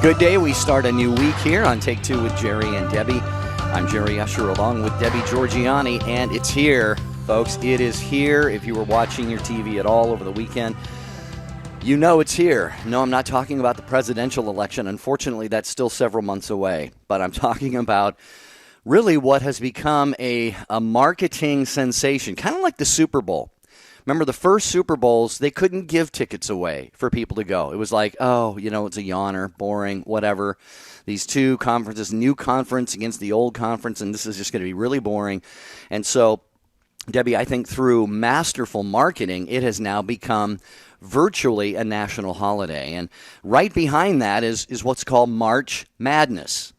Good day. We start a new week here on Take Two with Jerry and Debbie. I'm Jerry Usher along with Debbie Georgianni, and it's here, folks. It is here. If you were watching your TV at all over the weekend, you know it's here. No, I'm not talking about the presidential election. Unfortunately, that's still several months away. But I'm talking about really what has become a marketing sensation, kind of like the Super Bowl. Remember the first Super Bowls, they couldn't give tickets away for people to go. It was like, oh, it's a yawner, boring, whatever. These two conferences, new conference against the old conference, and this is just going to be really boring. And so, Debbie, I think through masterful marketing, it has now become virtually a national holiday. And right behind that is what's called March Madness.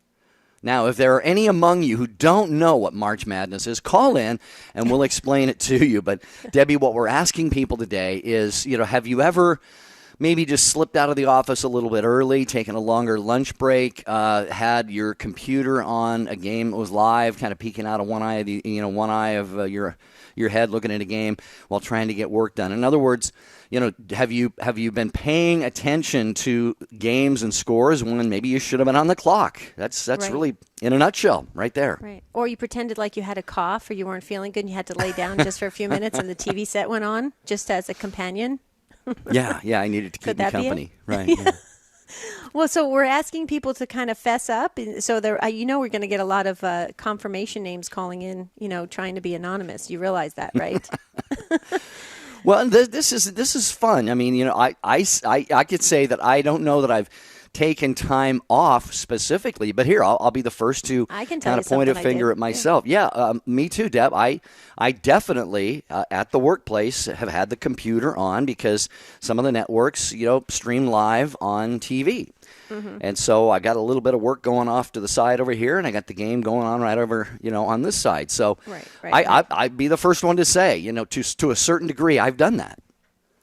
Now, if there are any among you who don't know what March Madness is, call in and we'll explain it to you. But, Debbie, what we're asking people today is, have you ever maybe just slipped out of the office a little bit early, taken a longer lunch break, had your computer on a game that was live, kind of peeking out of one eye of your head looking at a game while trying to get work done? In other words, have you been paying attention to games and scores when maybe you should have been on the clock? That's right. Really, in a nutshell, right there. Right. Or you pretended like you had a cough or you weren't feeling good and you had to lay down just for a few minutes and the TV set went on just as a companion. Yeah, I needed to keep me company. Right. Yeah. Well, so we're asking people to kind of fess up. So we're going to get a lot of confirmation names calling in, trying to be anonymous. You realize that, right? Well, this is fun. I mean, I could say that I don't know that I've taken time off specifically, but here I'll be the first to kind of point a finger at myself. Yeah, me too, Deb. I definitely at the workplace have had the computer on because some of the networks stream live on TV. Mm-hmm. And so I got a little bit of work going off to the side over here, and I got the game going on right over, on this side. So right. I'd be the first one to say, to a certain degree, I've done that.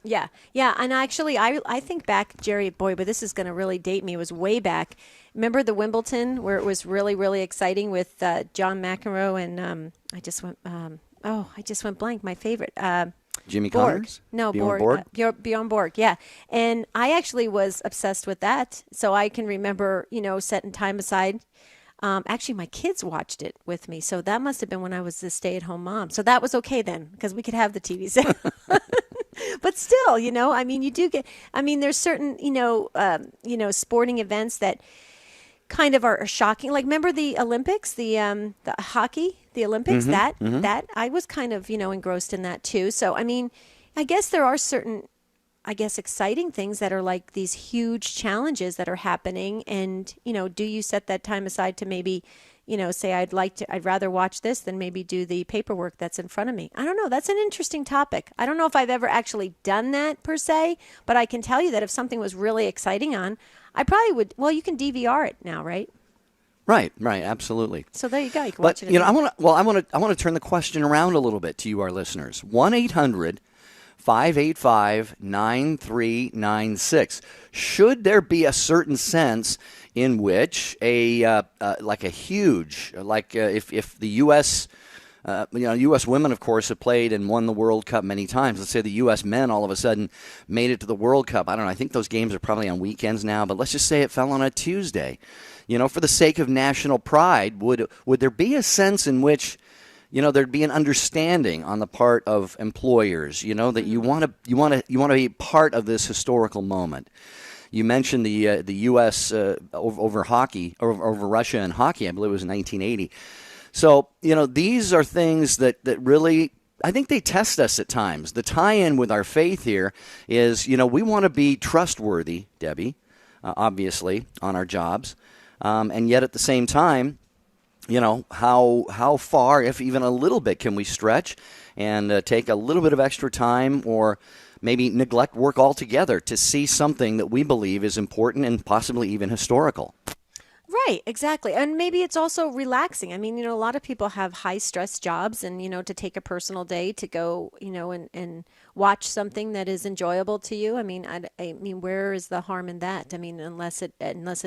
Yeah. And actually, I think back, Jerry, boy, but this is going to really date me. It was way back. Remember the Wimbledon where it was really, really exciting with John McEnroe and I just went blank. My favorite. Jimmy Connors? No, Borg. Bjorn Borg, yeah. And I actually was obsessed with that. So I can remember, setting time aside. Actually, my kids watched it with me. So that must have been when I was the stay-at-home mom. So that was okay then because we could have the TV set. But still, you do get, there's certain, sporting events that kind of are shocking. Like, remember the Olympics, the hockey, the Olympics, that I was kind of, engrossed in that too. So, I guess there are certain, exciting things that are like these huge challenges that are happening. And, do you set that time aside to maybe, say I'd rather watch this than maybe do the paperwork that's in front of me. I don't know. That's an interesting topic. I don't know if I've ever actually done that per se, but I can tell you that if something was really exciting on, I probably would. Well, you can DVR it now, right? Right, absolutely. So there you go. You can watch it. I want to turn the question around a little bit to you, our listeners. 1-800-585-9396. Should there be a certain sense in which if the U.S. U.S. women, of course, have played and won the World Cup many times. Let's say the U.S. men all of a sudden made it to the World Cup. I don't know. I think those games are probably on weekends now, but let's just say it fell on a Tuesday. For the sake of national pride, would there be a sense in which there'd be an understanding on the part of employers, that you want to be part of this historical moment? You mentioned the U.S. Over hockey, over Russia and hockey. I believe it was in 1980. So, these are things that really, I think they test us at times. The tie-in with our faith here is, we want to be trustworthy, Debbie, obviously, on our jobs. And yet at the same time, how far, if even a little bit, can we stretch and take a little bit of extra time or maybe neglect work altogether to see something that we believe is important and possibly even historical? Right, exactly. And maybe it's also relaxing. I mean, a lot of people have high stress jobs and, to take a personal day to go, and watch something that is enjoyable to you. I mean, I mean, where is the harm in that? I mean, unless it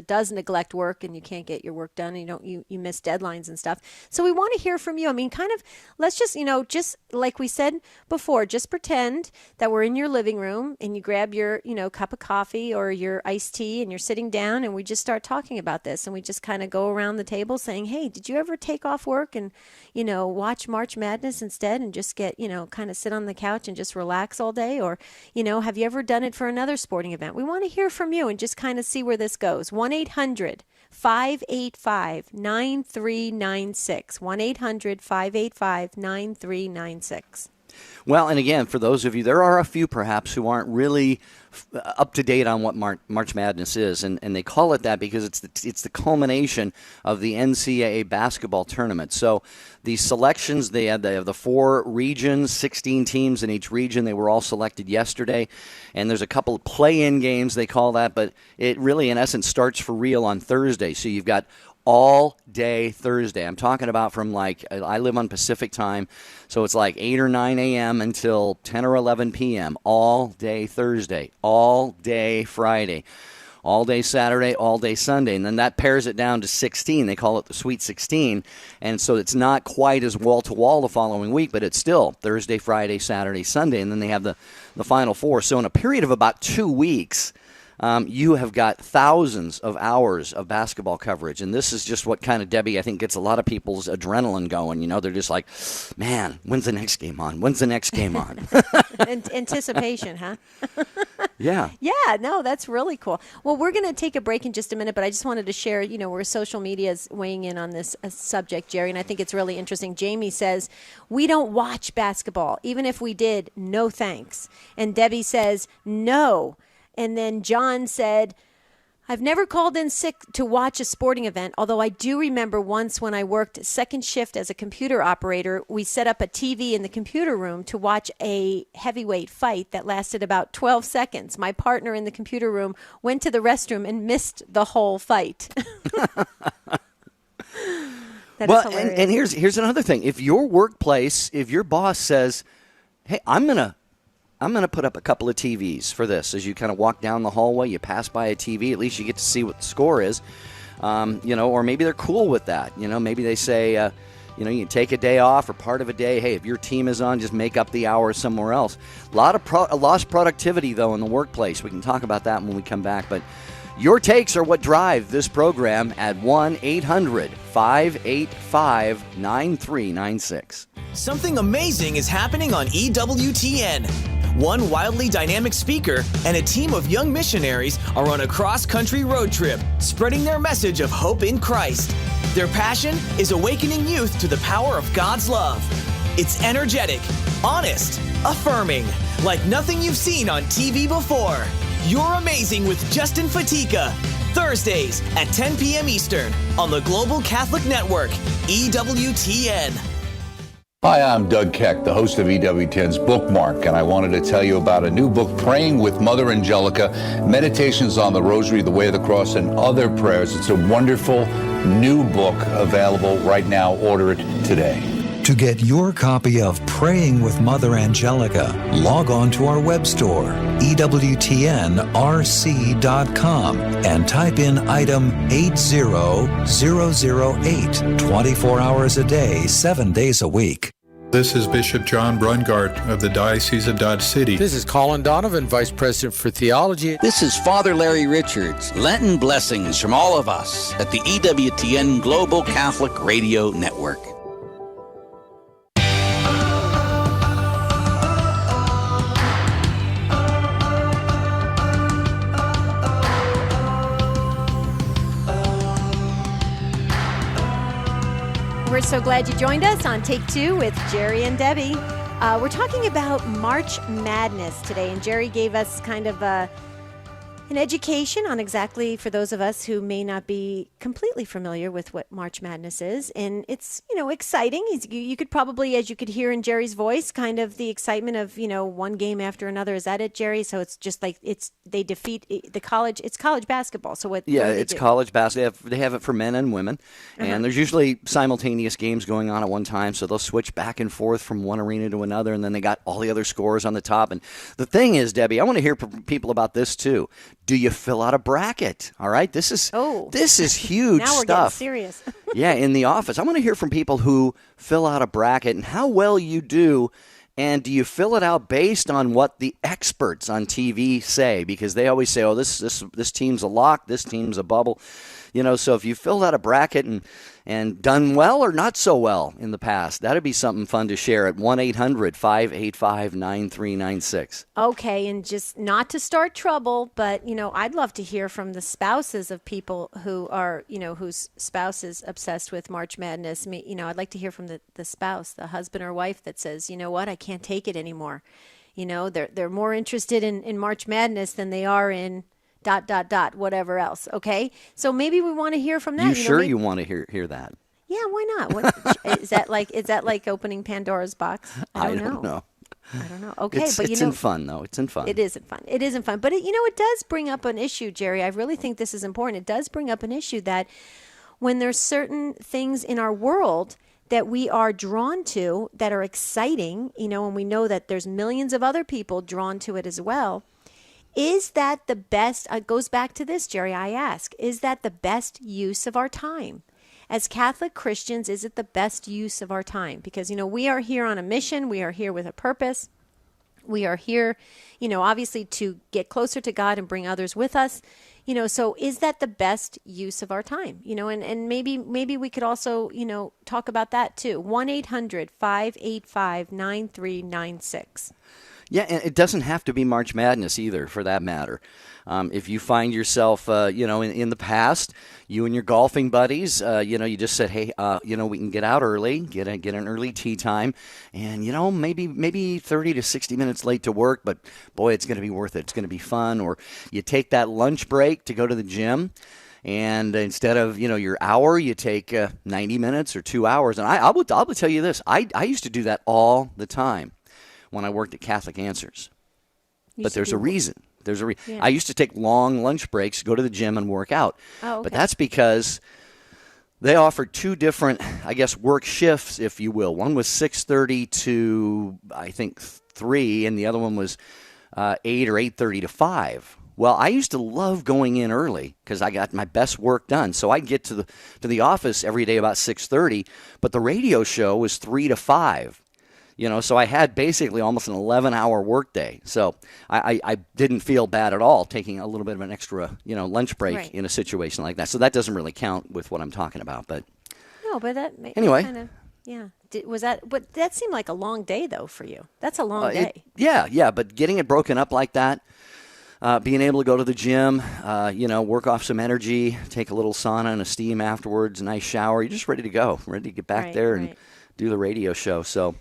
does neglect work and you can't get your work done and you miss deadlines and stuff. So we want to hear from you. I mean, kind of, let's just, just like we said before, just pretend that we're in your living room and you grab your, cup of coffee or your iced tea and you're sitting down and we just start talking about this and we just kind of go around the table saying, hey, did you ever take off work and, watch March Madness instead and just get, kind of sit on the couch and just relax all day? Or, have you ever done it for another sporting event? We want to hear from you and just kind of see where this goes. 1-800-585-9396. 1-800-585-9396. Well, and again, for those of you, there are a few perhaps who aren't really up to date on what March Madness is, and they call it that because it's the culmination of the NCAA basketball tournament. So the selections, they have the 4 regions, 16 teams in each region. They were all selected yesterday, and there's a couple of play-in games, they call that, but it really, in essence, starts for real on Thursday. So you've got all day Thursday. I'm talking about from I live on Pacific time, so it's like 8 or 9 a.m. until 10 or 11 p.m. all day Thursday, all day Friday, all day Saturday, all day Sunday. And then that pairs it down to 16. They call it the Sweet 16. And so it's not quite as wall-to-wall the following week, but it's still Thursday, Friday, Saturday, Sunday. And then they have the Final Four. So in a period of about 2 weeks, you have got thousands of hours of basketball coverage, and this is just what kind of, Debbie, I think gets a lot of people's adrenaline going. They're just like, man, when's the next game on? When's the next game on? Anticipation, huh? Yeah. Yeah, no, that's really cool. Well, we're going to take a break in just a minute, but I just wanted to share, where social media is weighing in on this subject, Jerry, and I think it's really interesting. Jamie says, we don't watch basketball. Even if we did, no thanks. And Debbie says, no. And then John said, I've never called in sick to watch a sporting event, although I do remember once when I worked second shift as a computer operator, we set up a TV in the computer room to watch a heavyweight fight that lasted about 12 seconds. My partner in the computer room went to the restroom and missed the whole fight. Well, and here's another thing. If your workplace, if your boss says, hey, I'm going to put up a couple of TVs for this. As you kind of walk down the hallway, you pass by a TV, at least you get to see what the score is. Or maybe they're cool with that. Maybe they say, you can take a day off or part of a day. Hey, if your team is on, just make up the hours somewhere else. A lot of lost productivity, though, in the workplace. We can talk about that when we come back. But your takes are what drive this program at 1-800-585-9396. Something amazing is happening on EWTN. One wildly dynamic speaker and a team of young missionaries are on a cross-country road trip, spreading their message of hope in Christ. Their passion is awakening youth to the power of God's love. It's energetic, honest, affirming, like nothing you've seen on TV before. You're Amazing with Justin Fatika. Thursdays at 10 p.m. Eastern on the Global Catholic Network, EWTN. Hi, I'm Doug Keck, the host of EWTN's Bookmark, and I wanted to tell you about a new book, Praying with Mother Angelica, Meditations on the Rosary, the Way of the Cross, and Other Prayers. It's a wonderful new book available right now. Order it today. To get your copy of Praying with Mother Angelica, log on to our web store, EWTNRC.com, and type in item 80008, 24 hours a day, 7 days a week. This is Bishop John Brungart of the Diocese of Dodge City. This is Colin Donovan, Vice President for Theology. This is Father Larry Richards. Lenten blessings from all of us at the EWTN Global Catholic Radio Network. We're so glad you joined us on Take Two with Jerry and Debbie. We're talking about March Madness today, and Jerry gave us kind of an education on exactly, for those of us who may not be completely familiar with what March Madness is. And it's, exciting. You could probably, as you could hear in Jerry's voice, kind of the excitement of, one game after another. Is that it, Jerry? So it's just like they defeat the college. It's college basketball. So what? Yeah, what do it's they do? college basketball. They have it for men and women. And there's usually simultaneous games going on at one time. So they'll switch back and forth from one arena to another. And then they got all the other scores on the top. And the thing is, Debbie, I want to hear from people about this too. Do you fill out a bracket? All right, this is huge now we're stuff. Getting serious. Yeah, in the office, I want to hear from people who fill out a bracket and how well you do. And do you fill it out based on what the experts on TV say? Because they always say, "Oh, this team's a lock, this team's a bubble." So if you filled out a bracket and done well or not so well in the past, that'd be something fun to share at 1-800-585-9396. Okay, and just not to start trouble, but, I'd love to hear from the spouses of people who are, whose spouse is obsessed with March Madness. I'd like to hear from the spouse, the husband or wife that says, you know what, I can't take it anymore. They're more interested in March Madness than they are in ... whatever else. Okay, so maybe we want to hear from that. You want to hear that? Yeah, why not? Is that like opening Pandora's box? I don't know. I don't know. Okay, it's in fun though. It's in fun. It isn't fun. It isn't fun. But it does bring up an issue, Jerry. I really think this is important. It does bring up an issue that when there's certain things in our world that we are drawn to that are exciting, and we know that there's millions of other people drawn to it as well. Is that the best? It goes back to this, Jerry. I ask, is that the best use of our time? As Catholic Christians, is it the best use of our time? Because, we are here on a mission. We are here with a purpose. We are here, obviously to get closer to God and bring others with us. So is that the best use of our time? And maybe we could also, talk about that too. 1-800-585-9396. Yeah, and it doesn't have to be March Madness either, for that matter. If you find yourself, in the past, you and your golfing buddies, you just said, hey, we can get out early, get an early tee time, and, maybe 30 to 60 minutes late to work, but, boy, it's going to be worth it. It's going to be fun. Or you take that lunch break to go to the gym, and instead of, your hour, you take 90 minutes or 2 hours. And I will tell you this. I used to do that all the time when I worked at Catholic Answers. But there's a reason. Yeah. I used to take long lunch breaks, go to the gym and work out. Oh, okay. But that's because they offered two different, work shifts, if you will. One was 6:30 to, I think, 3, and the other one was 8 or 8:30 to 5. Well, I used to love going in early because I got my best work done. So I'd get to the office every day about 6:30, but the radio show was 3 to 5. So I had basically almost an 11-hour workday. So I didn't feel bad at all taking a little bit of an extra, lunch break in a situation like that. So that doesn't really count with what I'm talking about. But no, but that anyway, kind of, yeah. But that seemed like a long day though for you. That's a long day. Yeah. But getting it broken up like that, being able to go to the gym, work off some energy, take a little sauna and a steam afterwards, a nice shower. You're just ready to go, ready to get back there and do the radio show. So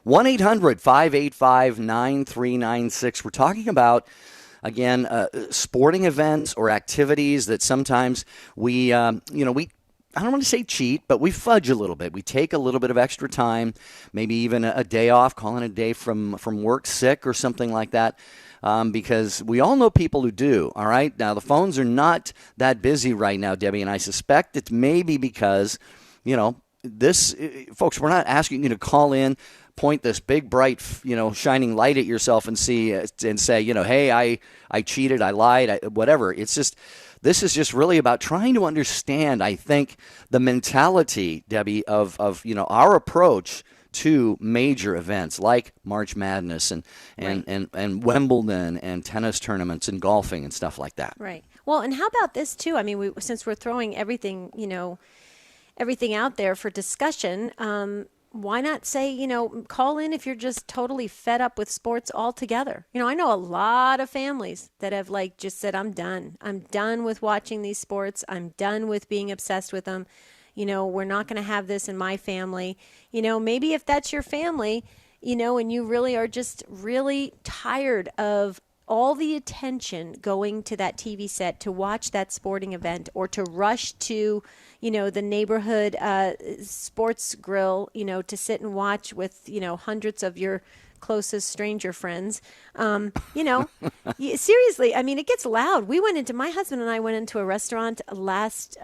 1-800-585-9396. We're talking about, again, sporting events or activities that sometimes we, I don't want to say cheat, but we fudge a little bit. We take a little bit of extra time, maybe even a day off, calling a day from work sick or something like that, because we all know people who do, all right? Now, the phones are not that busy right now, Debbie, and I suspect it's maybe because, this, folks, we're not asking you to call in, point this big, bright, shining light at yourself and say, hey, I cheated, I lied, whatever. It's just, this is just really about trying to understand, I think, the mentality, Debbie, of our approach to major events like March Madness and Wimbledon and tennis tournaments and golfing and stuff like that. Right. Well, and how about this too? I mean, since we're throwing everything out there for discussion, why not say, call in if you're just totally fed up with sports altogether. I know a lot of families that have just said, I'm done. I'm done with watching these sports. I'm done with being obsessed with them. We're not going to have this in my family. Maybe if that's your family, and you really are just really tired of all the attention going to that TV set to watch that sporting event or to rush to, the neighborhood sports grill, to sit and watch with, hundreds of your closest stranger friends. Seriously, I mean, it gets loud. My husband and I went into a restaurant last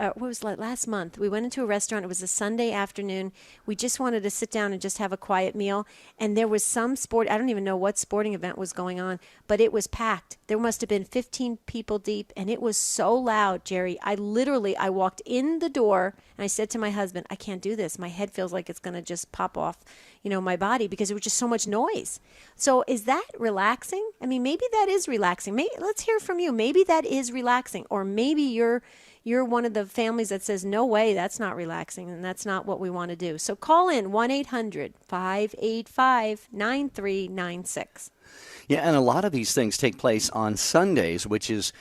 month. We went into a restaurant. It was a Sunday afternoon. We just wanted to sit down and just have a quiet meal. And there was some I don't even know what sporting event was going on, but it was packed. There must have been 15 people deep, and it was so loud, Jerry. I walked in the door and I said to my husband, I can't do this. My head feels like it's going to just pop off, my body, because it was just so much noise. So is that relaxing? I mean, maybe that is relaxing. Let's hear from you. Maybe that is relaxing, or maybe you're one of the families that says, no way, that's not relaxing, and that's not what we want to do. So call in 1-800-585-9396. Yeah, and a lot of these things take place on Sundays, which is,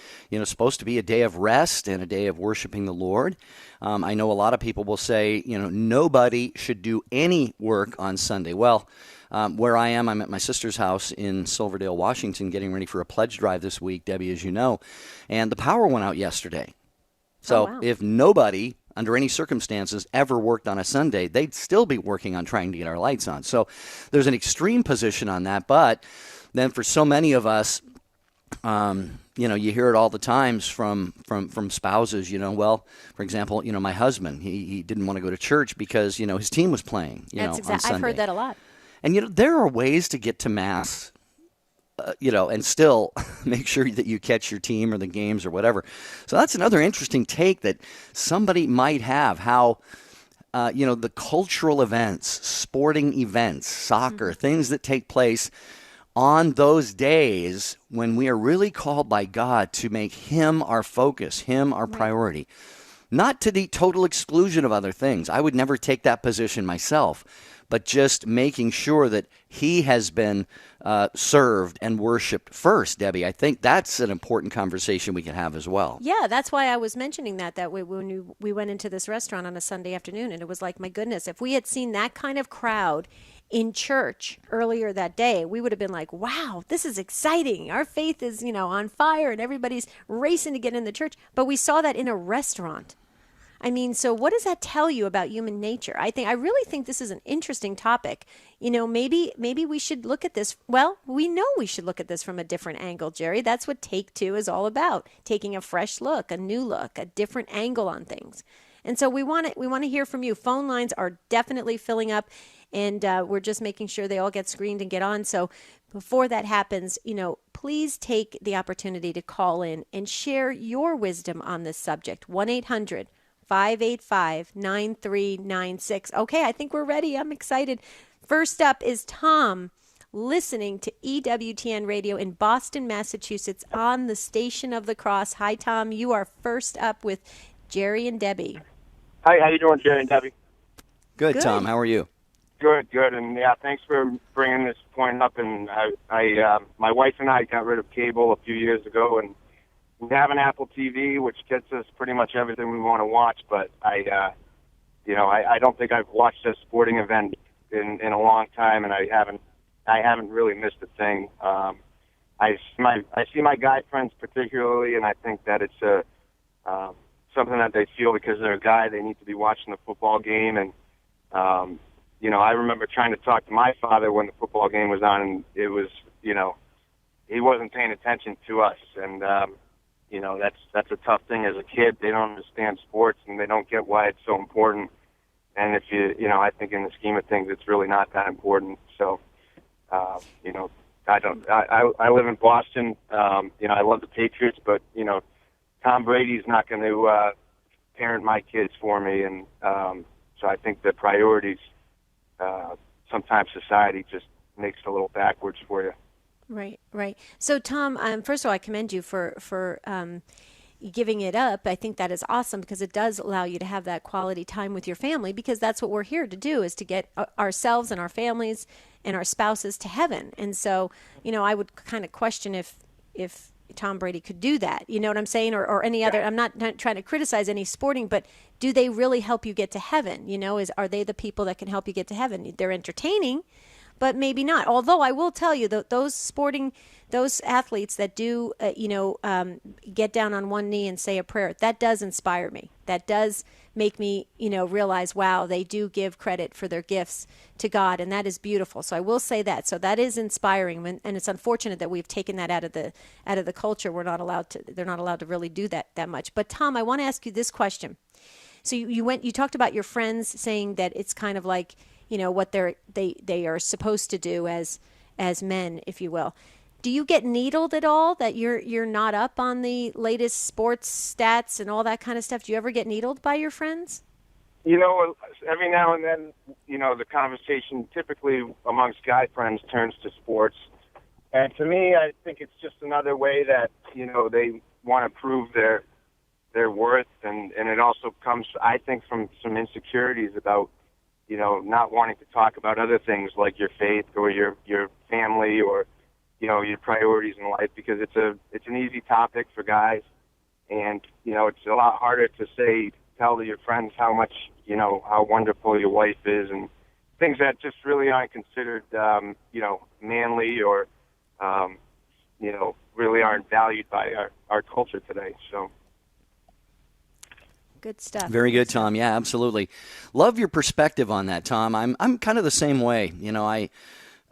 supposed to be a day of rest and a day of worshiping the Lord. I know a lot of people will say, nobody should do any work on Sunday. Well, where I'm at my sister's house in Silverdale, Washington, getting ready for a pledge drive this week, Debbie, as you know, and the power went out yesterday. So if nobody, under any circumstances, ever worked on a Sunday, they'd still be working on trying to get our lights on. So there's an extreme position on that, but then for so many of us, you hear it all the times from spouses, well, for example, my husband, he didn't want to go to church because, his team was playing, on Sunday. I've heard that a lot. And, there are ways to get to Mass, and still make sure that you catch your team or the games or whatever. So that's another interesting take that somebody might have, how, the cultural events, sporting events, soccer, things that take place on those days when we are really called by God to make Him our focus, Him our priority, not to the total exclusion of other things. I would never take that position myself, but just making sure that He has been served and worshiped first, Debbie. I think that's an important conversation we can have as well. Yeah, that's why I was mentioning that when we went into this restaurant on a Sunday afternoon, and it was like, my goodness, if we had seen that kind of crowd in church earlier that day, we would have been like, wow, this is exciting. Our faith is, on fire, and everybody's racing to get in the church. But we saw that in a restaurant. I mean, so what does that tell you about human nature? I really think this is an interesting topic. Maybe we should look at this. Well, we know we should look at this from a different angle, Jerry. That's what Take Two is all about. Taking a fresh look, a new look, a different angle on things. And so we want to hear from you. Phone lines are definitely filling up, and we're just making sure they all get screened and get on. So before that happens, please take the opportunity to call in and share your wisdom on this subject. 1-800-585-9396. Okay, I think we're ready. I'm excited. First up is Tom, listening to EWTN Radio in Boston, Massachusetts, on the Station of the Cross. Hi, Tom. You are first up with Jerry and Debbie. Hi, how you doing, Jerry and Debbie? Good, Tom. How are you? Good. And yeah, thanks for bringing this point up. And my wife and I got rid of cable a few years ago, and we have an Apple TV, which gets us pretty much everything we want to watch. But I don't think I've watched a sporting event in a long time, and I haven't really missed a thing. I see my guy friends particularly, and I think that it's something that they feel because they're a guy, they need to be watching the football game. And I remember trying to talk to my father when the football game was on, and it was, he wasn't paying attention to us. And that's a tough thing as a kid. They don't understand sports, and they don't get why it's so important. And if I think in the scheme of things, it's really not that important. So, I live in Boston. I love the Patriots, but Tom Brady's not going to parent my kids for me, and so I think the priorities, sometimes society just makes it a little backwards for you. Right. So, Tom, first of all, I commend you for giving it up. I think that is awesome because it does allow you to have that quality time with your family, because that's what we're here to do, is to get ourselves and our families and our spouses to heaven. And so, I would kind of question if Tom Brady could do that. You know what I'm saying? Or any other, I'm not trying to criticize any sporting, but do they really help you get to heaven? Are they the people that can help you get to heaven? They're entertaining, but maybe not. Although I will tell you that those athletes that do, get down on one knee and say a prayer, that does inspire me. That does make me, realize, wow, they do give credit for their gifts to God, and that is beautiful. So I will say that. So that is inspiring, and it's unfortunate that we've taken that out of the culture. They're not allowed to really do that much. But Tom, I want to ask you this question. So you talked about your friends saying that it's kind of like, what they are supposed to do as men, if you will. Do you get needled at all, that you're not up on the latest sports stats and all that kind of stuff? Do you ever get needled by your friends? Every now and then, the conversation typically amongst guy friends turns to sports. And to me, I think it's just another way that, they want to prove their worth. And it also comes, I think, from some insecurities about, not wanting to talk about other things like your faith or your family or, your priorities in life, because it's an easy topic for guys. And, it's a lot harder to tell your friends how much, how wonderful your wife is, and things that just really aren't considered, manly or, really aren't valued by our culture today. So. Good stuff. Very good, Tom. Yeah, absolutely. Love your perspective on that, Tom. I'm kind of the same way.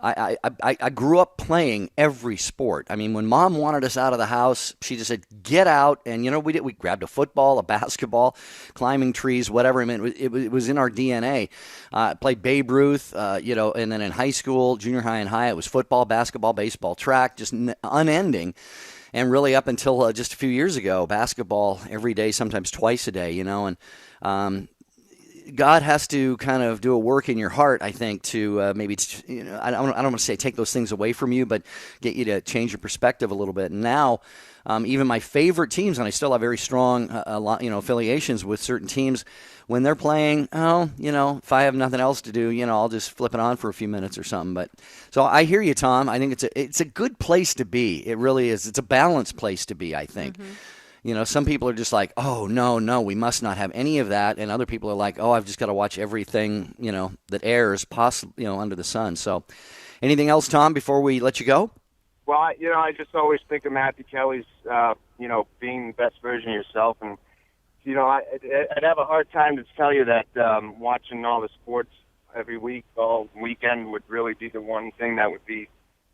I grew up playing every sport. I mean, when Mom wanted us out of the house, she just said, get out. And, we grabbed a football, a basketball, climbing trees, whatever. I mean, it was in our DNA. I played Babe Ruth, and then in high school, junior high and high, it was football, basketball, baseball, track, just unending. And really up until just a few years ago, basketball every day, sometimes twice a day, and God has to kind of do a work in your heart, I think, to maybe, I don't want to say take those things away from you, but get you to change your perspective a little bit. And now, even my favorite teams, and I still have very strong, affiliations with certain teams, when they're playing, if I have nothing else to do, I'll just flip it on for a few minutes or something. But so I hear you, Tom. I think it's a good place to be. It really is. It's a balanced place to be, I think. Mm-hmm. Some people are just like, oh, no, we must not have any of that. And other people are like, oh, I've just got to watch everything, that airs under the sun. So anything else, Tom, before we let you go? Well, I just always think of Matthew Kelly's, being the best version of yourself. And, I'd have a hard time to tell you that watching all the sports every week, all weekend, would really be the one thing that would be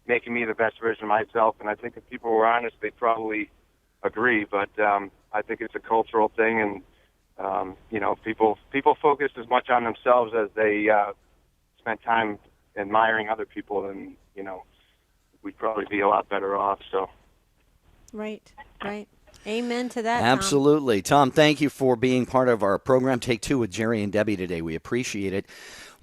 making me the best version of myself. And I think if people were honest, they'd probably agree. But I think it's a cultural thing. And, people focus as much on themselves as they spend time admiring other people, then, we'd probably be a lot better off. So. Right. Amen to that, Absolutely. Tom, thank you for being part of our program, Take Two with Jerry and Debbie today. We appreciate it.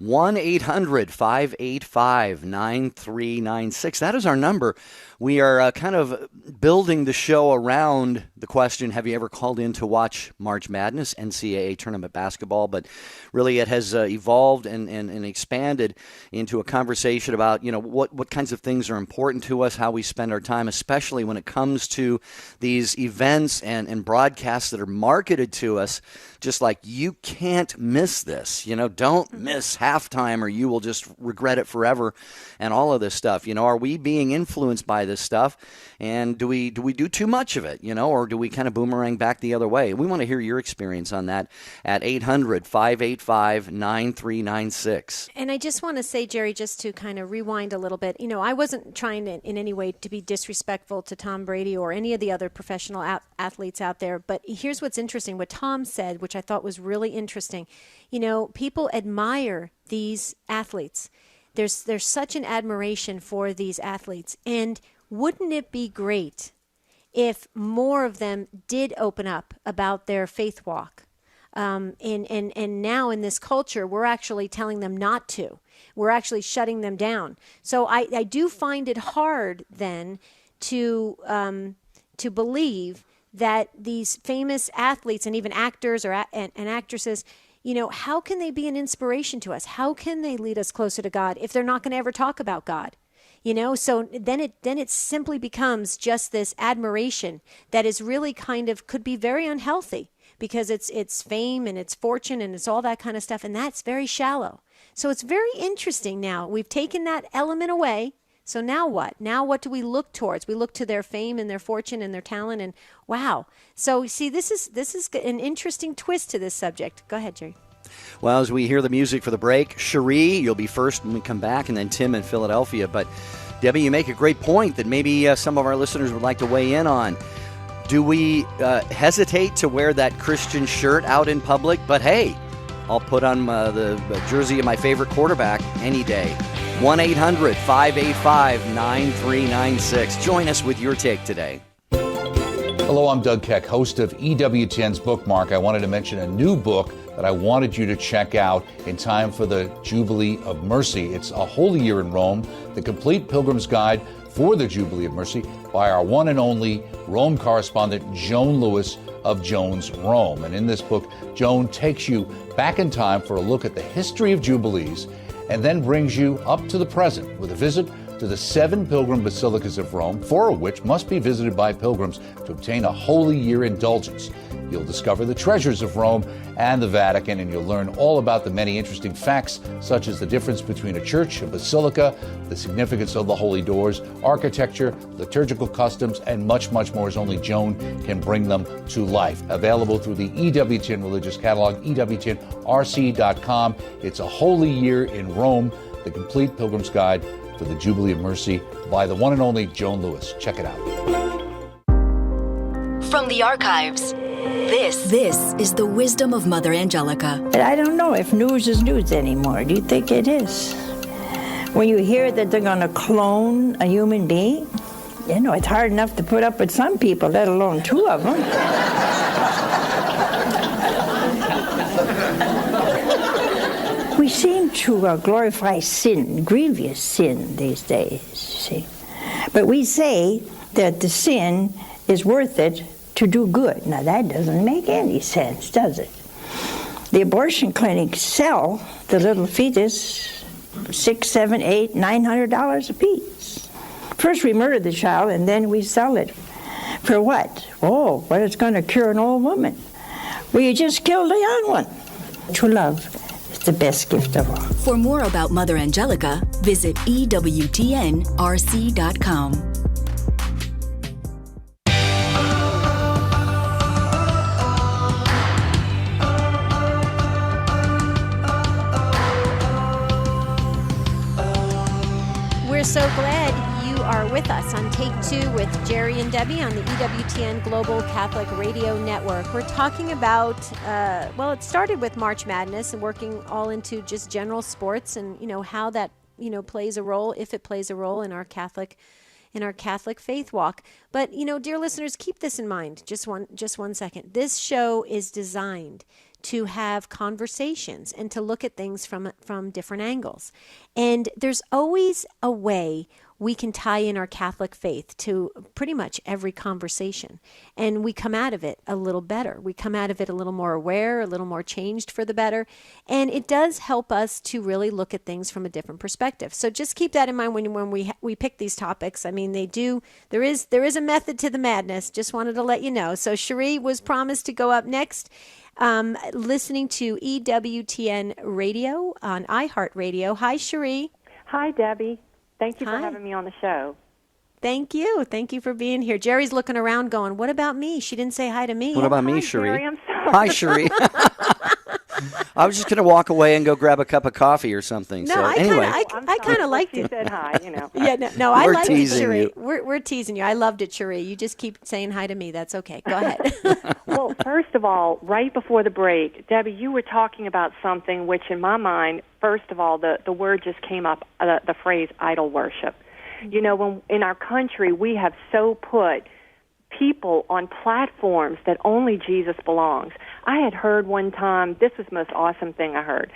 1-800-585-9396. That is our number. We are kind of building the show around the question, have you ever called in to watch March Madness, NCAA tournament basketball? But really it has evolved and expanded into a conversation about, what kinds of things are important to us, how we spend our time, especially when it comes to these events and broadcasts that are marketed to us, just like you can't miss this. Don't miss halftime or you will just regret it forever and all of this stuff. Are we being influenced by this stuff? And do we do too much of it, or do we kind of boomerang back the other way? We want to hear your experience on that at 800-585-9396. And I just want to say, Jerry, just to kind of rewind a little bit, I wasn't trying to, in any way to be disrespectful to Tom Brady or any of the other professional athletes out there. But here's what's interesting. What Tom said, which I thought was really interesting, people admire these athletes. There's such an admiration for these athletes. And wouldn't it be great if more of them did open up about their faith walk? And now in this culture, we're actually telling them not to. We're actually shutting them down. So I do find it hard then to believe that these famous athletes and even actors and actresses, how can they be an inspiration to us? How can they lead us closer to God if they're not going to ever talk about God? So then it simply becomes just this admiration that is really could be very unhealthy, because it's fame and it's fortune and it's all that kind of stuff, and that's very shallow. So it's very interesting now. We've taken that element away. So now what? Now what do we look towards? We look to their fame and their fortune and their talent, and wow. So see, this is an interesting twist to this subject. Go ahead, Jerry. Well, as we hear the music for the break, Cherie, you'll be first when we come back, and then Tim in Philadelphia. But Debbie, you make a great point that maybe some of our listeners would like to weigh in on. Do we hesitate to wear that Christian shirt out in public? But hey, I'll put on the jersey of my favorite quarterback any day. 1-800-585-9396. Join us with your take today. Hello, I'm Doug Keck, host of EWTN's Bookmark. I wanted to mention a new book that I wanted you to check out in time for the Jubilee of Mercy. It's A Holy Year in Rome, the complete Pilgrim's Guide for the Jubilee of Mercy by our one and only Rome correspondent, Joan Lewis of Joan's Rome. And in this book, Joan takes you back in time for a look at the history of Jubilees and then brings you up to the present with a visit to the 7 pilgrim basilicas of Rome, 4 of which must be visited by pilgrims to obtain a Holy Year indulgence. You'll discover the treasures of Rome and the Vatican, and you'll learn all about the many interesting facts, such as the difference between a church, a basilica, the significance of the holy doors, architecture, liturgical customs, and much, much more, as only Joan can bring them to life. Available through the EWTN Religious Catalog, EWTNRC.com. It's A Holy Year in Rome, the complete Pilgrim's Guide for the Jubilee of Mercy by the one and only Joan Lewis. Check it out. From the archives, this is the wisdom of Mother Angelica. But I don't know if news is news anymore. Do you think it is? When you hear that they're going to clone a human being, you know, it's hard enough to put up with some people, let alone 2 of them. We seem to glorify sin, grievous sin these days, you see. But we say that the sin is worth it to do good. Now that doesn't make any sense, does it? The abortion clinics sell the little fetus $600, $700, $800, $900 a piece. First we murder the child and then we sell it. For what? Oh, but it's going to cure an old woman. Well, you just killed a young one. True love is the best gift of all. For more about Mother Angelica, visit EWTNRC.com. So glad you are with us on Take 2 with Jerry and Debbie on the EWTN Global Catholic Radio Network. We're talking about, it started with March Madness and working all into just general sports and, you know, how that, you know, plays a role, if it plays a role in our Catholic faith walk. But, you know, dear listeners, keep this in mind. Just one second. This show is designed to have conversations and to look at things from different angles. And there's always a way we can tie in our Catholic faith to pretty much every conversation. And we come out of it a little better. We come out of it a little more aware, a little more changed for the better. And it does help us to really look at things from a different perspective. So just keep that in mind when we pick these topics. I mean, there is a method to the madness. Just wanted to let you know. So Cherie was promised to go up next. Listening to EWTN Radio on iHeartRadio. Hi, Cherie. Hi, Debbie. Thank you for Hi. having me on the show. Thank you. Thank you for being here. Jerry's looking around going, what about me? She didn't say hi to me. What about me, Hi, Cherie? Jerry, I'm sorry. Hi, Cherie. I was just going to walk away and go grab a cup of coffee or something. No, so I anyway. kind of liked She it. said hi, you know. Yeah, no, I liked it, teasing Cherie. you. We're teasing you. I loved it, Cherie. You just keep saying hi to me. That's okay. Go ahead. Well, first of all, right before the break, Debbie, you were talking about something which, in my mind, first of all, the word just came up, the phrase idol worship. You know, when in our country, we have so put people on platforms that only Jesus belongs. I had heard one time, this was the most awesome thing I heard,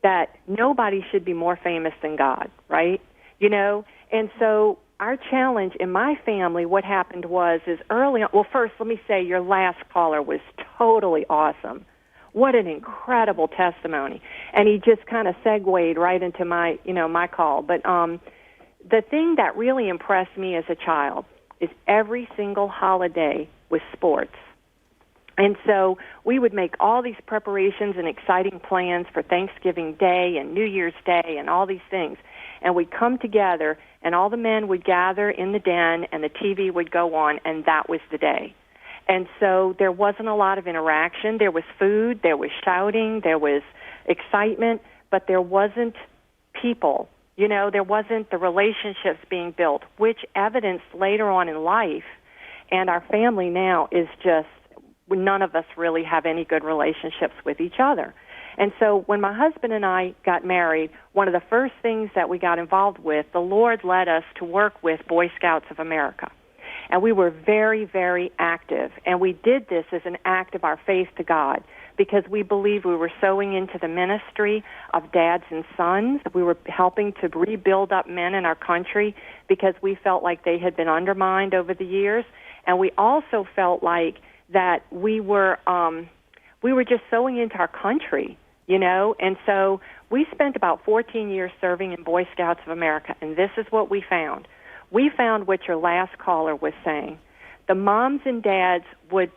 that nobody should be more famous than God, right? You know, and so our challenge in my family, what happened is early on, well, first, let me say your last caller was totally awesome. What an incredible testimony. And he just kind of segued right into my call. But the thing that really impressed me as a child is every single holiday was sports. And so we would make all these preparations and exciting plans for Thanksgiving Day and New Year's Day and all these things. And we'd come together, and all the men would gather in the den, and the TV would go on, and that was the day. And so there wasn't a lot of interaction. There was food, there was shouting, there was excitement, but there wasn't people. You know, there wasn't the relationships being built, which evidenced later on in life. And our family now is just, none of us really have any good relationships with each other. And so when my husband and I got married, one of the first things that we got involved with, the Lord led us to work with Boy Scouts of America. And we were very, very active. And we did this as an act of our faith to God because we believed we were sowing into the ministry of dads and sons. We were helping to rebuild up men in our country because we felt like they had been undermined over the years. And we also felt like that we were just sowing into our country, you know. And so we spent about 14 years serving in Boy Scouts of America, and this is what we found. We found what your last caller was saying. The moms and dads would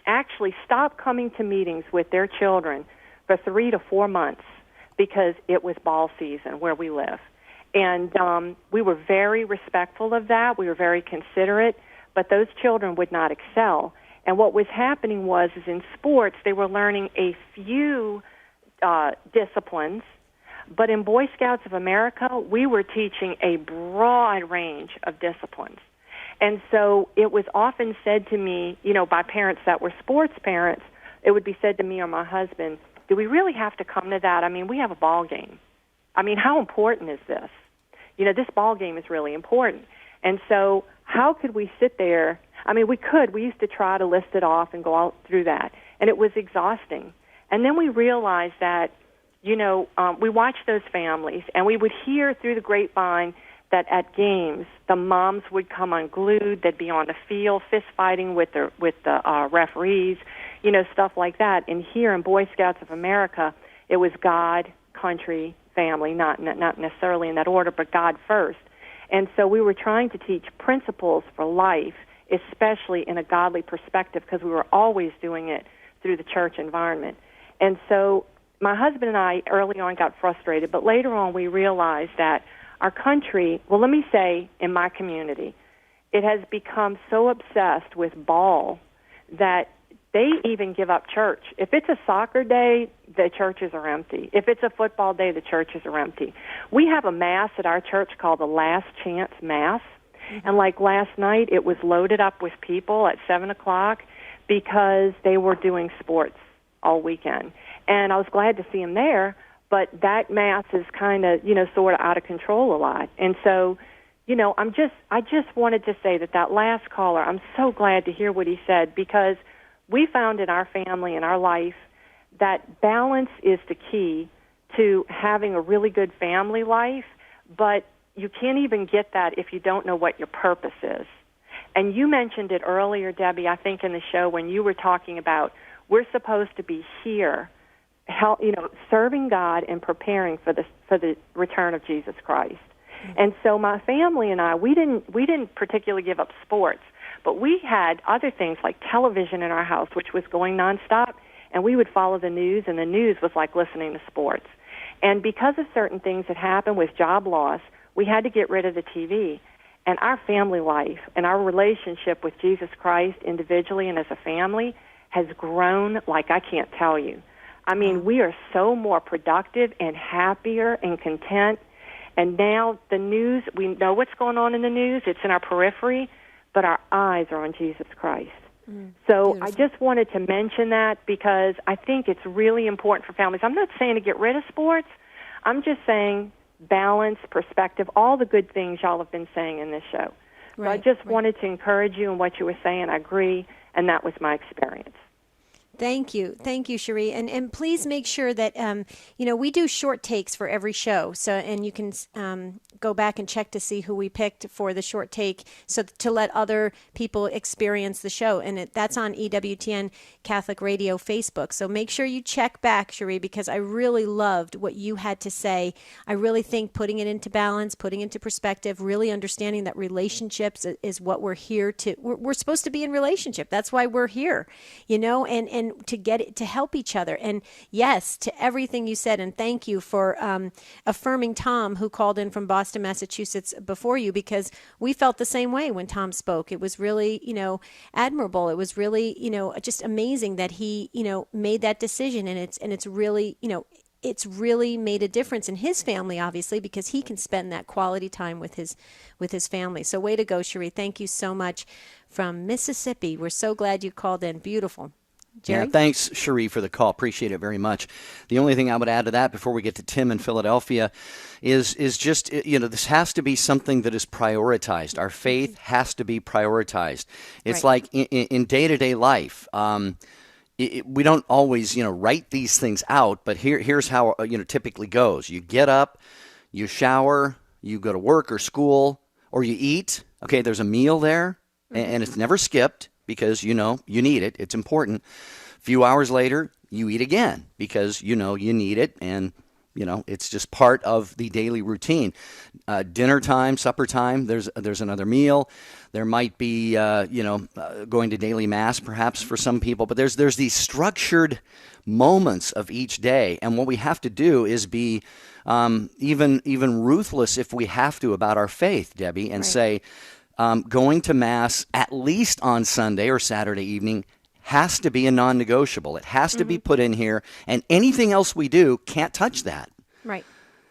actually stop coming to meetings with their children for 3 to 4 months because it was ball season where we live. And we were very respectful of that. We were very considerate, but those children would not excel. And what was happening was in sports, they were learning a few disciplines, but in Boy Scouts of America, we were teaching a broad range of disciplines. And so it was often said to me, you know, by parents that were sports parents, it would be said to me or my husband, do we really have to come to that? I mean, we have a ball game. I mean, how important is this? You know, this ball game is really important. And so how could we sit there? I mean, we could. We used to try to list it off and go out through that, and it was exhausting. And then we realized that, you know, we watched those families, and we would hear through the grapevine that at games, the moms would come unglued. They'd be on the field fist fighting with the referees, you know, stuff like that. And here in Boy Scouts of America, it was God, country, family, not necessarily in that order, but God first. And so we were trying to teach principles for life, especially in a godly perspective, because we were always doing it through the church environment. And so my husband and I early on got frustrated, but later on we realized that our country, well, let me say in my community, it has become so obsessed with ball that they even give up church. If it's a soccer day, the churches are empty. If it's a football day, the churches are empty. We have a mass at our church called the Last Chance Mass. And like last night, it was loaded up with people at 7 o'clock because they were doing sports all weekend. And I was glad to see them there, but that mass is kind of, you know, sort of out of control a lot. And so, you know, I just wanted to say that last caller, I'm so glad to hear what he said, because we found in our family and our life that balance is the key to having a really good family life, but you can't even get that if you don't know what your purpose is. And you mentioned it earlier, Debbie, I think in the show when you were talking about we're supposed to be here, you know, serving God and preparing for the return of Jesus Christ. Mm-hmm. And so my family and I, we didn't particularly give up sports, but we had other things like television in our house, which was going nonstop, and we would follow the news, and the news was like listening to sports. And because of certain things that happened with job loss, we had to get rid of the TV. And our family life and our relationship with Jesus Christ individually and as a family has grown like I can't tell you. I mean, we are so more productive and happier and content. And now the news, we know what's going on in the news. It's in our periphery, but our eyes are on Jesus Christ. So beautiful. I just wanted to mention that because I think it's really important for families. I'm not saying to get rid of sports. I'm just saying balance, perspective, all the good things y'all have been saying in this show. Right, so I just wanted to encourage you in what you were saying. I agree, and that was my experience. Thank you, Cherie, and please make sure that we do short takes for every show. So and you can go back and check to see who we picked for the short take, so to let other people experience the show. And that's on EWTN Catholic Radio Facebook. So make sure you check back, Cherie, because I really loved what you had to say. I really think putting it into balance, putting it into perspective, really understanding that relationships is what we're here to. We're supposed to be in relationship. That's why we're here, and to get it to help each other. And yes, to everything you said, and thank you for affirming Tom, who called in from Boston, Massachusetts before you, because we felt the same way when Tom spoke. It was really, admirable. It was really, just amazing that he, made that decision, and it's really, it's really made a difference in his family, obviously, because he can spend that quality time with his family. So way to go, Cherie. Thank you so much from Mississippi. We're so glad you called in. Beautiful. Jerry? Yeah, thanks, Cherie, for the call. Appreciate it very much. The only thing I would add to that before we get to Tim in Philadelphia is just, this has to be something that is prioritized. Our faith has to be prioritized. It's like in day-to-day life, we don't always, write these things out, but here's how, typically goes. You get up, you shower, you go to work or school, or you eat. Okay, there's a meal there, and it's never skipped because, you need it. It's important. A few hours later, you eat again because, you need it, and, it's just part of the daily routine. Dinner time, supper time, there's another meal. There might be, going to daily mass perhaps for some people, but there's these structured moments of each day. And what we have to do is be even ruthless if we have to about our faith, Debbie, and say going to mass at least on Sunday or Saturday evening has to be a non-negotiable. It has to be put in here, and anything else we do can't touch that. Right.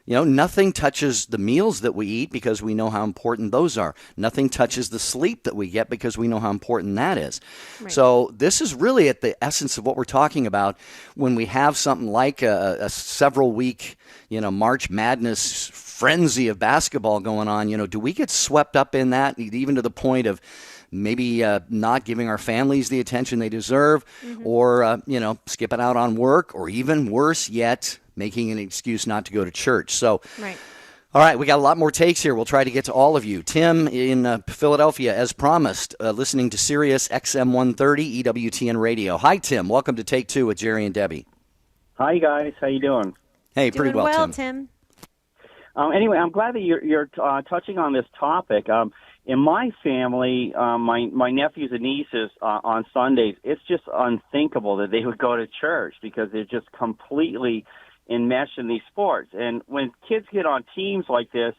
Nothing touches the meals that we eat because we know how important those are. Nothing touches the sleep that we get because we know how important that is. Right. So this is really at the essence of what we're talking about when we have something like a several-week, March Madness frenzy of basketball going on. Do we get swept up in that, even to the point of maybe not giving our families the attention they deserve, or, skipping out on work, or even worse yet, making an excuse not to go to church. So, all right, we got a lot more takes here. We'll try to get to all of you. Tim in Philadelphia, as promised, listening to Sirius XM 130 EWTN Radio. Hi, Tim. Welcome to Take Two with Jerry and Debbie. Hi, guys. How you doing? Hey, pretty doing well, Tim. Anyway, I'm glad that you're touching on this topic. In my family, my nephews and nieces on Sundays, it's just unthinkable that they would go to church because they're just completely enmeshed in these sports. And when kids get on teams like this,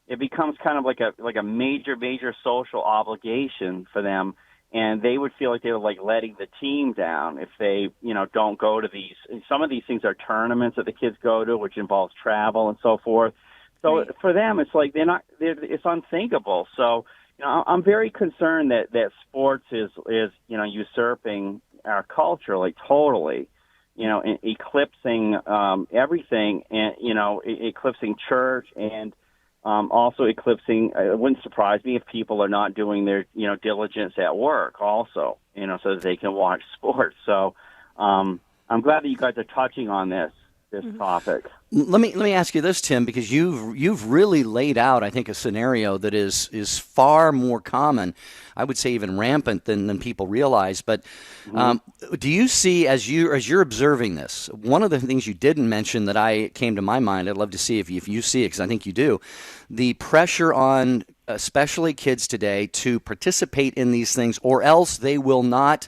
it becomes kind of like a major social obligation for them, and they would feel like they were letting the team down if they don't go to these. And some of these things are tournaments that the kids go to, which involves travel and so forth. So for them, it's like it's unthinkable. So, I'm very concerned that sports is usurping our culture, totally, eclipsing everything, and, eclipsing church, and also eclipsing, it wouldn't surprise me if people are not doing their, diligence at work also, so that they can watch sports. So I'm glad that you guys are touching on this topic. Let me ask you this, Tim, because you've really laid out, I think, a scenario that is far more common, I would say even rampant than people realize. But do you see, as you're observing this, one of the things you didn't mention that came to my mind, I'd love to see if you see it, because I think you do, the pressure on especially kids today to participate in these things, or else they will not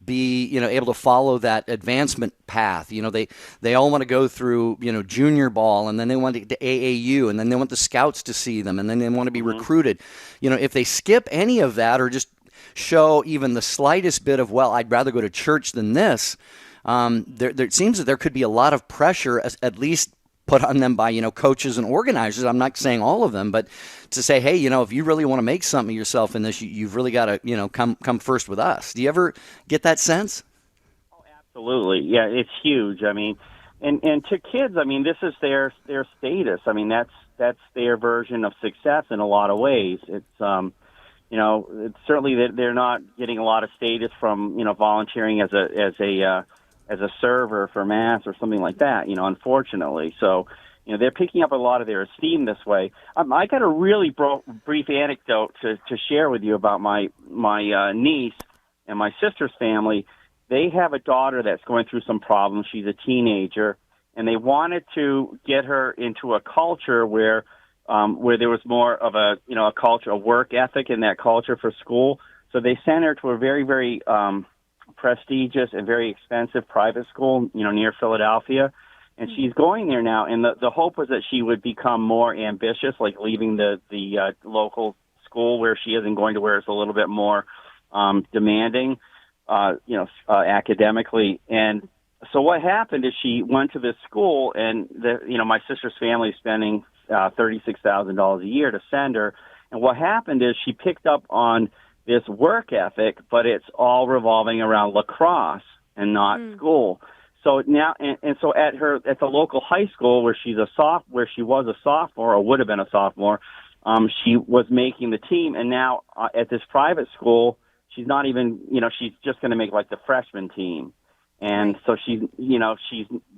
be able to follow that advancement path. They all want to go through junior ball, and then they want to get to AAU, and then they want the scouts to see them, and then they want to be recruited. If they skip any of that or just show even the slightest bit of, well, I'd rather go to church than this, it seems that there could be a lot of pressure, at least put on them by coaches and organizers. I'm not saying all of them, but to say, hey, if you really want to make something of yourself in this, you've really got to come first with us. Do you ever get that sense? Oh, absolutely. Yeah, it's huge. I mean, and to kids, I mean, this is their status. I mean, that's their version of success in a lot of ways. It's it's certainly that they're not getting a lot of status from volunteering as a as a server for Mass or something like that, unfortunately. So, they're picking up a lot of their esteem this way. I got a really brief anecdote to share with you about my niece and my sister's family. They have a daughter that's going through some problems. She's a teenager, and they wanted to get her into a culture where there was more of a culture, a work ethic in that culture for school. So they sent her to a very, very prestigious and very expensive private school, near Philadelphia. And she's going there now, and the hope was that she would become more ambitious, like leaving the local school where she is and going to where it's a little bit more demanding, academically. And so what happened is she went to this school, and my sister's family is spending $36,000 a year to send her. And what happened is she picked up on this work ethic, but it's all revolving around lacrosse and not school. So now, and so at the local high school where she was a sophomore or would have been a sophomore, she was making the team, and now at this private school, she's not even, she's just going to make like the freshman team, and so she's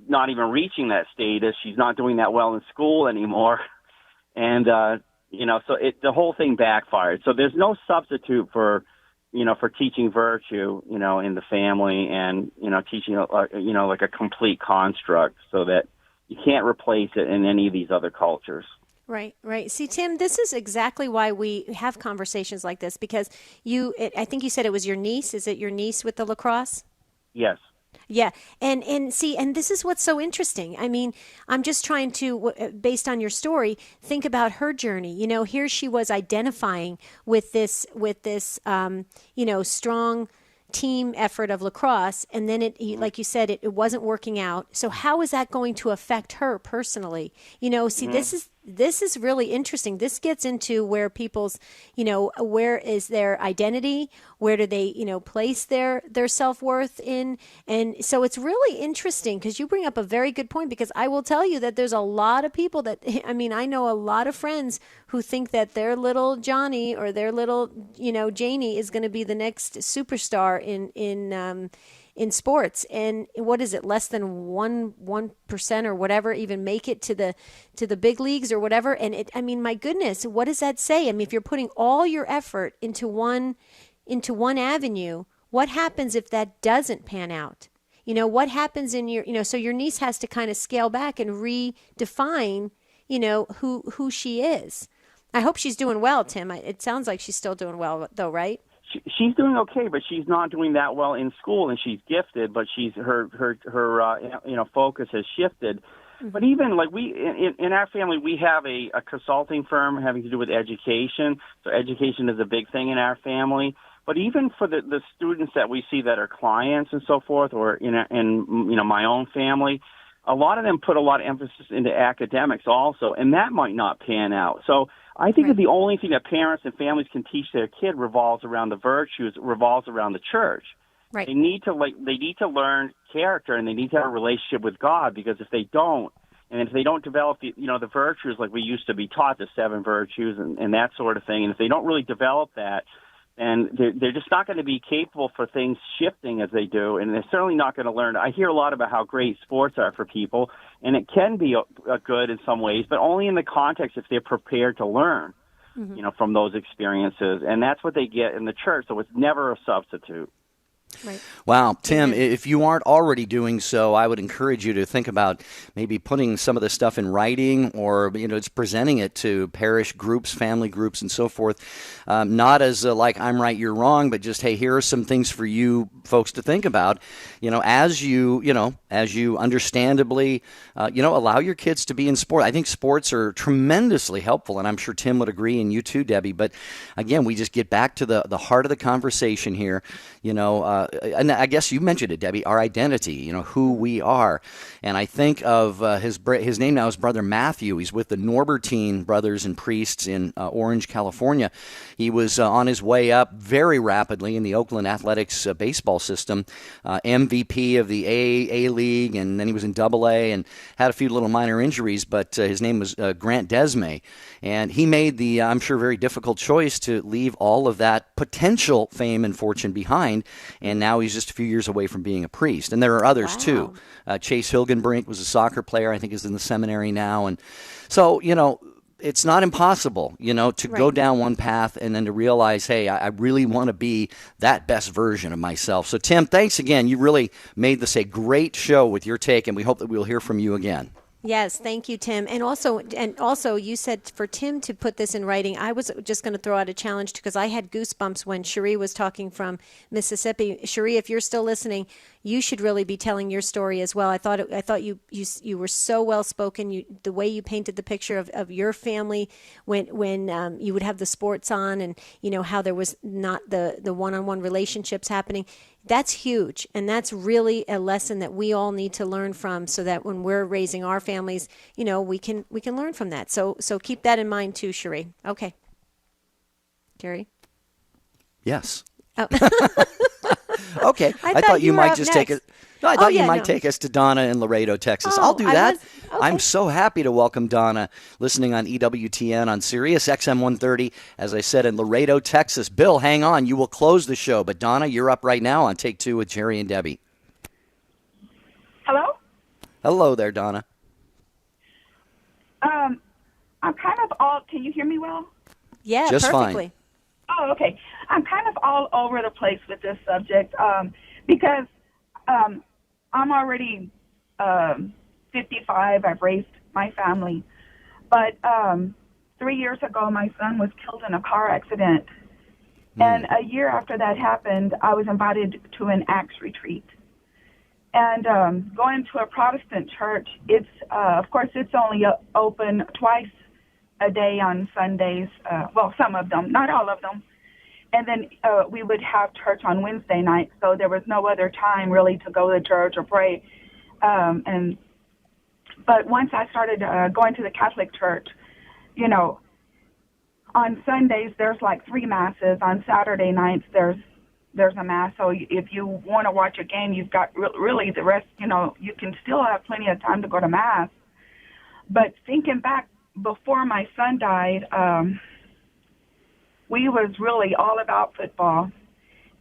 not even reaching that status. She's not doing that well in school anymore, and so the whole thing backfired. So there's no substitute for teaching virtue, in the family, and, teaching, like a complete construct, so that you can't replace it in any of these other cultures. Right, right. See, Tim, this is exactly why we have conversations like this, because I think you said it was your niece. Is it your niece with the lacrosse? Yes. Yeah. And see, and this is what's so interesting. I mean, I'm just trying to, based on your story, think about her journey. Here she was identifying with this, strong team effort of lacrosse. And then like you said, it wasn't working out. So how is that going to affect her personally? This is really interesting. This gets into where people's, where is their identity? Where do they, place their self-worth in? And so it's really interesting, because you bring up a very good point, because I will tell you that there's a lot of people I know a lot of friends who think that their little Johnny or their little, Janie is going to be the next superstar in sports. And what is it, less than 1% or whatever even make it to the big leagues or whatever? And my goodness, what does that say? I mean, if you're putting all your effort into one avenue, what happens if that doesn't pan out? What happens in your, so your niece has to kind of scale back and redefine, who she is. I hope she's doing well, Tim. It sounds like she's still doing well though, right? She's doing okay, but she's not doing that well in school, and she's gifted, but her focus has shifted. Mm-hmm. But even like in our family, we have a consulting firm having to do with education. So education is a big thing in our family. But even for the students that we see that are clients and so forth, or in my own family, a lot of them put a lot of emphasis into academics also, and that might not pan out. So I think that the only thing that parents and families can teach their kid revolves around the virtues, revolves around the church. Right. They need to learn character, and they need to have a relationship with God, because if they don't, and if they don't develop the virtues like we used to be taught, the 7 virtues and that sort of thing, and if they don't really develop that, and they're just not going to be capable for things shifting as they do, and they're certainly not going to learn. I hear a lot about how great sports are for people, and it can be a good in some ways, but only in the context if they're prepared to learn, from those experiences. And that's what they get in the church, so it's never a substitute. Right. Wow, Tim, if you aren't already doing so, I would encourage you to think about maybe putting some of this stuff in writing, or just presenting it to parish groups, family groups, and so forth. Not as like I'm right, you're wrong, but just, hey, here are some things for you folks to think about. As you understandably, allow your kids to be in sport. I think sports are tremendously helpful, and I'm sure Tim would agree, and you too, Debbie. But again, we just get back to the heart of the conversation here. And I guess you mentioned it, Debbie, our identity, who we are. And I think of his name now is Brother Matthew. He's with the Norbertine Brothers and Priests in Orange, California. He was on his way up very rapidly in the Oakland Athletics baseball system, MVP of the A League, and then he was in AA and had a few little minor injuries, but his name was Grant Desmay. And he made the, I'm sure, very difficult choice to leave all of that potential fame and fortune behind and now he's just a few years away from being a priest. And there are others too. Chase Hilgenbrink was a soccer player. I think is in the seminary now. And so, it's not impossible, to go down one path and then to realize, hey, I really want to be that best version of myself. So, Tim, thanks again. You really made this a great show with your take, and we hope that we'll hear from you again. Yes, thank you, Tim. And also, you said for Tim to put this in writing. I was just going to throw out a challenge because I had goosebumps when Cherie was talking from Mississippi. Cherie, if you're still listening, you should really be telling your story as well. I thought you were so well spoken. The way you painted the picture of your family when you would have the sports on, and how there was not the one-on-one relationships happening. That's huge, and that's really a lesson that we all need to learn from, so that when we're raising our families, we can learn from that. So keep that in mind too, Cherie. Okay, Jerry. Yes. Oh. Okay. I thought you might just take it. No, I thought you might no. take us to Donna in Laredo, Texas. I'll do that. Okay. I'm so happy to welcome Donna, listening on EWTN on Sirius XM 130, as I said, in Laredo, Texas. Bill, hang on. You will close the show. But Donna, you're up right now on Take Two with Jerry and Debbie. Hello? Hello there, Donna. I'm kind of all, can you hear me well? Yeah, just perfectly. Fine. Oh, okay. I'm kind of all over the place with this subject because I'm already 55. I've raised my family. But 3 years ago, my son was killed in a car accident. And a year after that happened, I was invited to an Acts retreat. And going to a Protestant church, it's of course, it's only open twice a day on Sundays. Well, some of them, not all of them. And then we would have church on Wednesday night, so there was no other time really to go to church or pray. But once I started going to the Catholic Church, on Sundays there's like 3 masses. On Saturday nights there's a mass. So if you want to watch a game, you've got really the rest. You can still have plenty of time to go to mass. But thinking back before my son died, we was really all about football.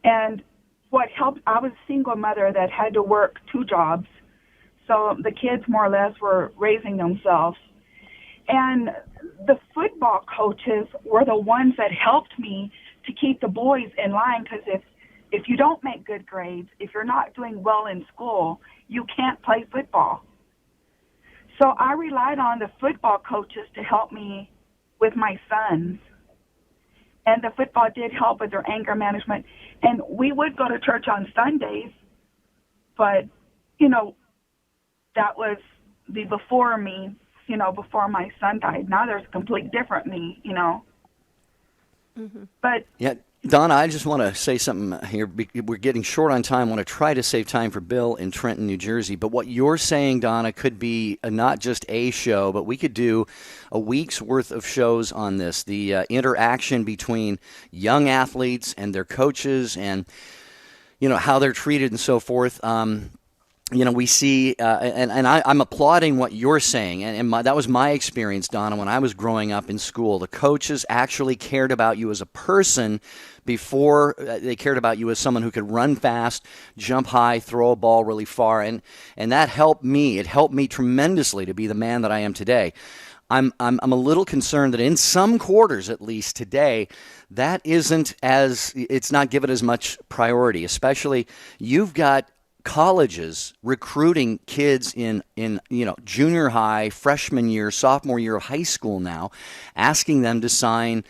And what helped, I was a single mother that had to work 2 jobs. So the kids more or less were raising themselves. And the football coaches were the ones that helped me to keep the boys in line, because if you don't make good grades, if you're not doing well in school, you can't play football. So I relied on the football coaches to help me with my sons. And the football did help with their anger management. And we would go to church on Sundays, but, that was the before me, before my son died. Now there's a complete different me, Mm-hmm. But yeah, Donna, I just want to say something here. We're getting short on time. I want to try to save time for Bill in Trenton, New Jersey. But what you're saying, Donna, could be not just a show, but we could do a week's worth of shows on this. The interaction between young athletes and their coaches, and how they're treated and so forth. We see, and I'm applauding what you're saying, and that was my experience, Donna, when I was growing up in school. The coaches actually cared about you as a person before they cared about you as someone who could run fast, jump high, throw a ball really far, and that helped me. It helped me tremendously to be the man that I am today. I'm a little concerned that in some quarters, at least today, that it's not given as much priority. Especially, you've got colleges recruiting kids in junior high, freshman year, sophomore year of high school now, asking them to sign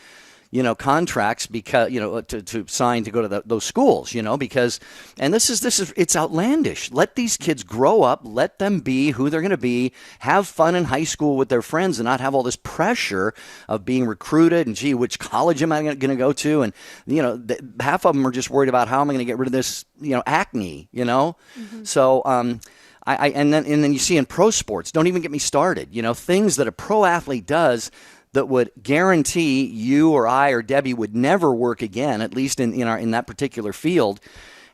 contracts because to sign to go to those schools, because, and this is it's outlandish. Let these kids grow up, let them be who they're going to be, have fun in high school with their friends, and not have all this pressure of being recruited and which college am I going to go to, and half of them are just worried about how am I going to get rid of this acne, Mm-hmm. So and then you see in pro sports, don't even get me started, things that a pro athlete does that would guarantee you or I or Debbie would never work again, at least in that particular field.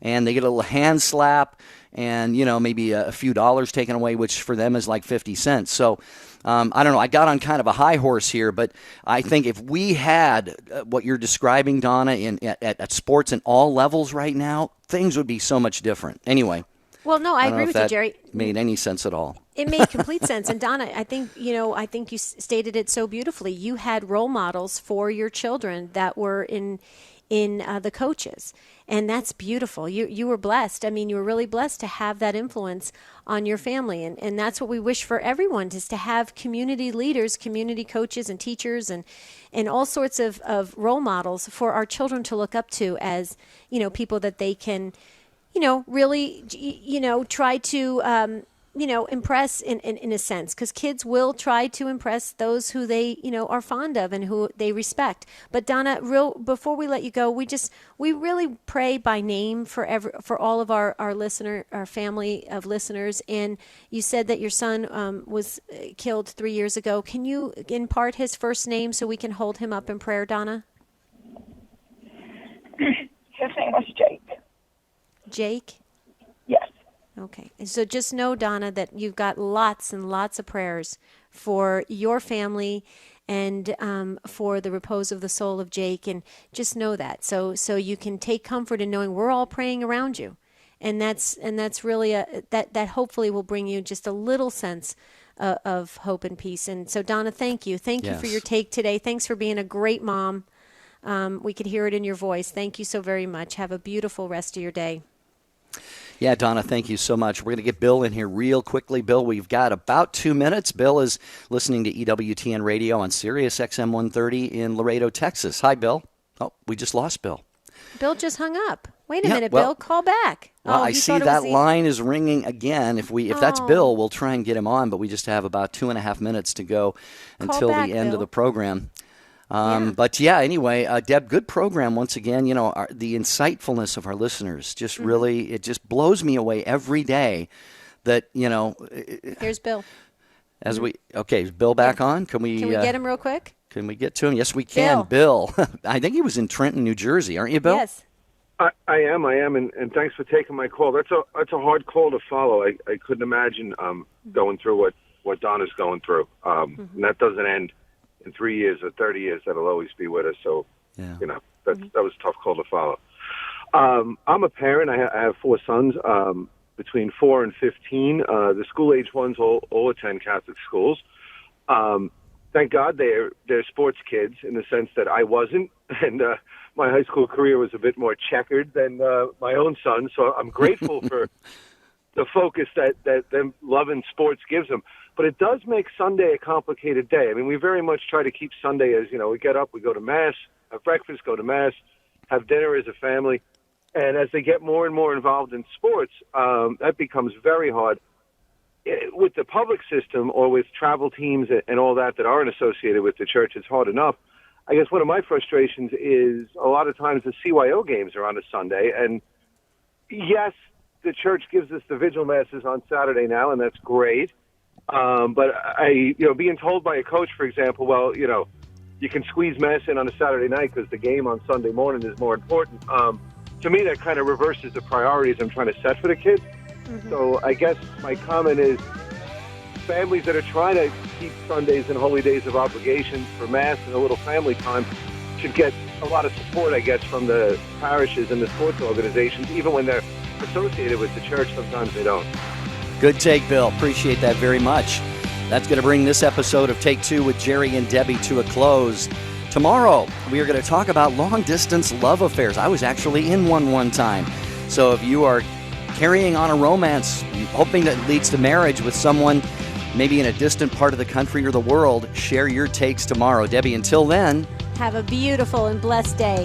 And they get a little hand slap and, maybe a few dollars taken away, which for them is like 50 cents. So I don't know, I got on kind of a high horse here, but I think if we had what you're describing, Donna, at sports in all levels right now, things would be so much different. Anyway. Well, no, I agree with you, Jerry. Made any sense at all. It made complete sense. And Donna, I think you stated it so beautifully. You had role models for your children that were in the coaches. And that's beautiful. You were blessed. I mean, you were really blessed to have that influence on your family. And that's what we wish for everyone, is to have community leaders, community coaches and teachers and all sorts of role models for our children to look up to as, people that they can, really, try to, impress in a sense, because kids will try to impress those who they, are fond of and who they respect. But Donna, before we let you go, we really pray by name for all of our family of listeners. And you said that your son was killed 3 years ago. Can you impart his first name so we can hold him up in prayer, Donna? His name was Jake. Jake? Yes. Okay. And so just know, Donna, that you've got lots and lots of prayers for your family and for the repose of the soul of Jake. And just know that. So you can take comfort in knowing we're all praying around you. And that's really that hopefully will bring you just a little sense of hope and peace. And so, Donna, thank you. Thank you for your take today. Thanks for being a great mom. We could hear it in your voice. Thank you so very much. Have a beautiful rest of your day. Yeah, Donna, thank you so much. We're going to get Bill in here real quickly. Bill, we've got about 2 minutes. Bill is listening to EWTN Radio on Sirius XM 130 in Laredo, Texas. Hi, Bill. Oh, we just lost Bill. Bill just hung up. Wait a minute, Bill. Call back. Well, I see that line is ringing again. If that's Bill, we'll try and get him on, but we just have about 2.5 minutes to go until the end of the program. But anyway, Deb, good program once again. The insightfulness of our listeners just really, it just blows me away every day that, Here's Bill. Is Bill back on? Can we get him real quick? Can we get to him? Yes, we can. Bill. I think he was in Trenton, New Jersey. Aren't you, Bill? Yes. I am, and thanks for taking my call. That's a hard call to follow. I couldn't imagine going through what Donna's going through. And that doesn't end in 3 years or 30 years. That'll always be with us. So, that was a tough call to follow. I'm a parent. I have 4 sons between 4 and 15. The school-age ones all attend Catholic schools. Thank God they're sports kids in the sense that I wasn't. And my high school career was a bit more checkered than my own son. So I'm grateful for the focus that them loving sports gives them. But it does make Sunday a complicated day. I mean, we very much try to keep Sunday as, we get up, we go to Mass, have breakfast, go to Mass, have dinner as a family. And as they get more and more involved in sports, that becomes very hard. With the public system or with travel teams and all that aren't associated with the church, it's hard enough. I guess one of my frustrations is a lot of times the CYO games are on a Sunday. And yes, the church gives us the vigil masses on Saturday now, and that's great. But being told by a coach, for example, you can squeeze Mass in on a Saturday night because the game on Sunday morning is more important. To me, that kind of reverses the priorities I'm trying to set for the kids. So I guess my comment is families that are trying to keep Sundays and holy days of obligation for Mass and a little family time should get a lot of support, I guess, from the parishes and the sports organizations, even when they're associated with the church. Sometimes they don't. Good take, Bill. Appreciate that very much. That's going to bring this episode of Take Two with Jerry and Debbie to a close. Tomorrow, we are going to talk about long-distance love affairs. I was actually in one time. So if you are carrying on a romance, hoping that it leads to marriage with someone maybe in a distant part of the country or the world, share your takes tomorrow. Debbie, until then, have a beautiful and blessed day.